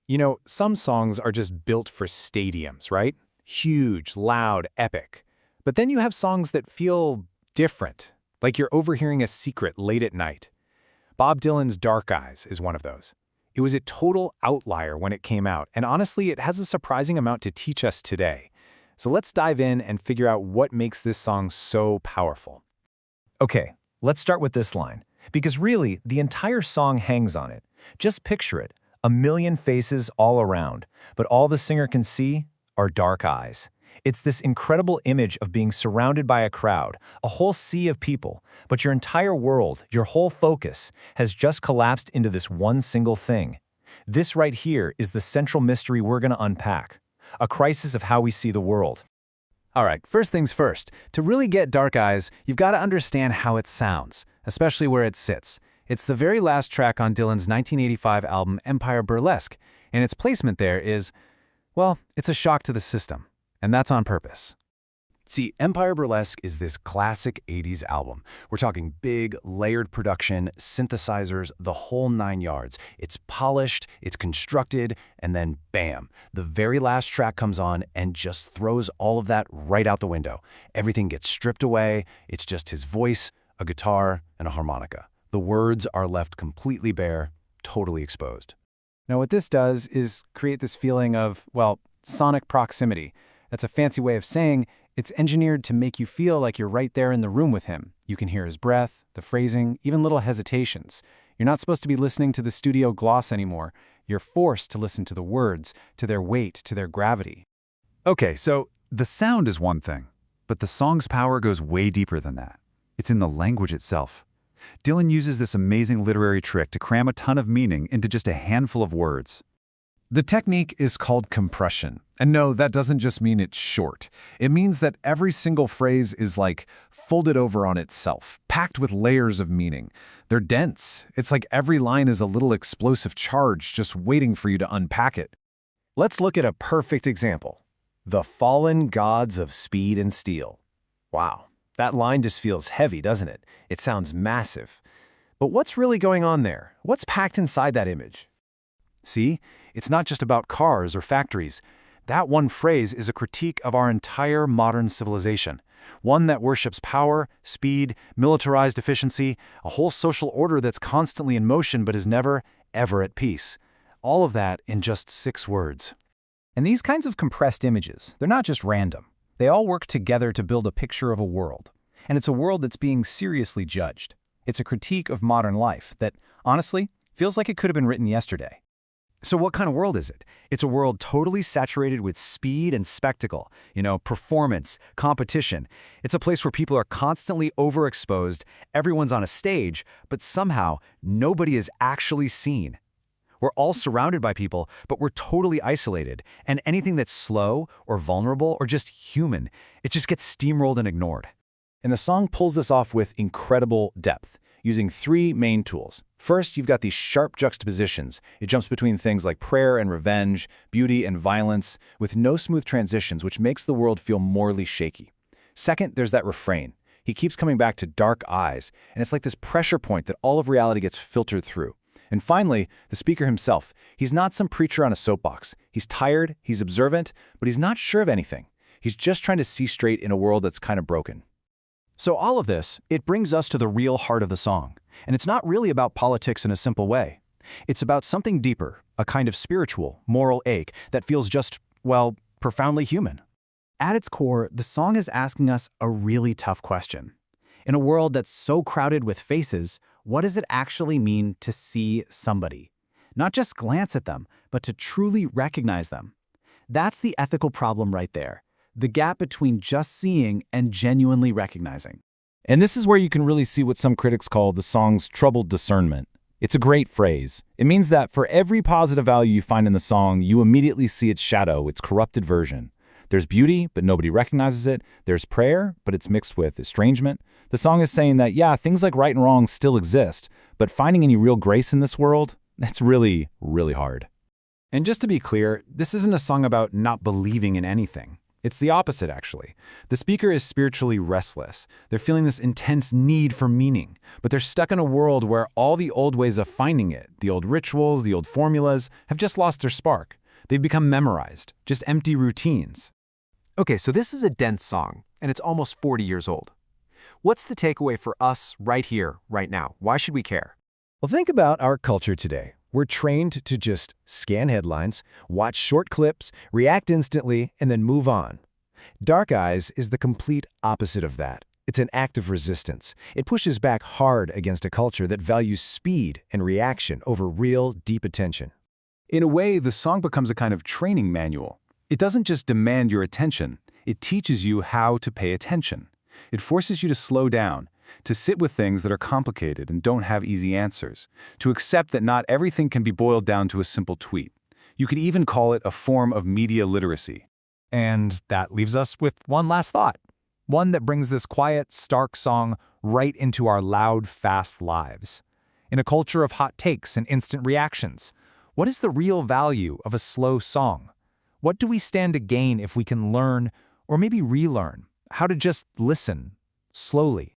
You know, some songs are just built for stadiums, right? Huge, loud, epic. But then you have songs that feel different, like you're overhearing a secret late at night. Bob Dylan's Dark Eyes is one of those. It was a total outlier when it came out, and honestly, it has a surprising amount to teach us today. So let's dive in and figure out what makes this song so powerful. Okay, let's start with this line, because really, the entire song hangs on it. Just picture it, a million faces all around, but all the singer can see are dark eyes. It's this incredible image of being surrounded by a crowd, a whole sea of people, but your entire world, your whole focus, has just collapsed into this one single thing. This right here is the central mystery we're going to unpack, a crisis of how we see the world. All right, first things first. To really get Dark Eyes, you've got to understand how it sounds, especially where it sits. It's the very last track on Dylan's 1985 album Empire Burlesque, and its placement there is, well, it's a shock to the system. And that's on purpose. See, Empire Burlesque is this classic 80s album. We're talking big, layered production, synthesizers, the whole 9 yards. It's polished, it's constructed, and then bam, the very last track comes on and just throws all of that right out the window. Everything gets stripped away, it's just his voice, a guitar, and a harmonica. The words are left completely bare, totally exposed. Now what this does is create this feeling of, well, sonic proximity. That's a fancy way of saying it's engineered to make you feel like you're right there in the room with him. You can hear his breath, the phrasing, even little hesitations. You're not supposed to be listening to the studio gloss anymore. You're forced to listen to the words, to their weight, to their gravity. Okay, so the sound is one thing, but the song's power goes way deeper than that. It's in the language itself. Dylan uses this amazing literary trick to cram a ton of meaning into just a handful of words. The technique is called compression. And no, that doesn't just mean it's short. It means that every single phrase is like folded over on itself, packed with layers of meaning. They're dense. It's like every line is a little explosive charge just waiting for you to unpack it. Let's look at a perfect example. The fallen gods of speed and steel. Wow, that line just feels heavy, doesn't it? It sounds massive. But what's really going on there? What's packed inside that image? See, it's not just about cars or factories. That one phrase is a critique of our entire modern civilization, one that worships power, speed, militarized efficiency, a whole social order that's constantly in motion but is never, ever at peace. All of that in just 6 words. And these kinds of compressed images, they're not just random. They all work together to build a picture of a world. And it's a world that's being seriously judged. It's a critique of modern life that, honestly, feels like it could have been written yesterday. So what kind of world is it? It's a world totally saturated with speed and spectacle, performance, competition. It's a place where people are constantly overexposed, everyone's on a stage, but somehow nobody is actually seen. We're all surrounded by people, but we're totally isolated, and anything that's slow or vulnerable or just human, it just gets steamrolled and ignored. And the song pulls this off with incredible depth, using 3 main tools. First, you've got these sharp juxtapositions. It jumps between things like prayer and revenge, beauty and violence, with no smooth transitions, which makes the world feel morally shaky. Second, there's that refrain. He keeps coming back to dark eyes, and it's like this pressure point that all of reality gets filtered through. And finally, the speaker himself. He's not some preacher on a soapbox. He's tired, he's observant, but he's not sure of anything. He's just trying to see straight in a world that's kind of broken. So all of this, it brings us to the real heart of the song. And it's not really about politics in a simple way. It's about something deeper, a kind of spiritual, moral ache that feels just, well, profoundly human. At its core, the song is asking us a really tough question. In a world that's so crowded with faces, what does it actually mean to see somebody? Not just glance at them, but to truly recognize them. That's the ethical problem right there. The gap between just seeing and genuinely recognizing. And this is where you can really see what some critics call the song's troubled discernment. It's a great phrase. It means that for every positive value you find in the song, you immediately see its shadow, its corrupted version. There's beauty, but nobody recognizes it. There's prayer, but it's mixed with estrangement. The song is saying that, yeah, things like right and wrong still exist, but finding any real grace in this world, that's really, really hard. And just to be clear, this isn't a song about not believing in anything. It's the opposite, actually. The speaker is spiritually restless. They're feeling this intense need for meaning, but they're stuck in a world where all the old ways of finding it, the old rituals, the old formulas, have just lost their spark. They've become memorized, just empty routines. Okay, so this is a dense song, and it's almost 40 years old. What's the takeaway for us right here, right now? Why should we care? Well, think about our culture today. We're trained to just scan headlines, watch short clips, react instantly, and then move on. Dark Eyes is the complete opposite of that. It's an act of resistance. It pushes back hard against a culture that values speed and reaction over real, deep attention. In a way, the song becomes a kind of training manual. It doesn't just demand your attention, it teaches you how to pay attention. It forces you to slow down, to sit with things that are complicated and don't have easy answers, to accept that not everything can be boiled down to a simple tweet. You could even call it a form of media literacy. And that leaves us with one last thought. One that brings this quiet, stark song right into our loud, fast lives. In a culture of hot takes and instant reactions, what is the real value of a slow song? What do we stand to gain if we can learn, or maybe relearn, how to just listen, slowly,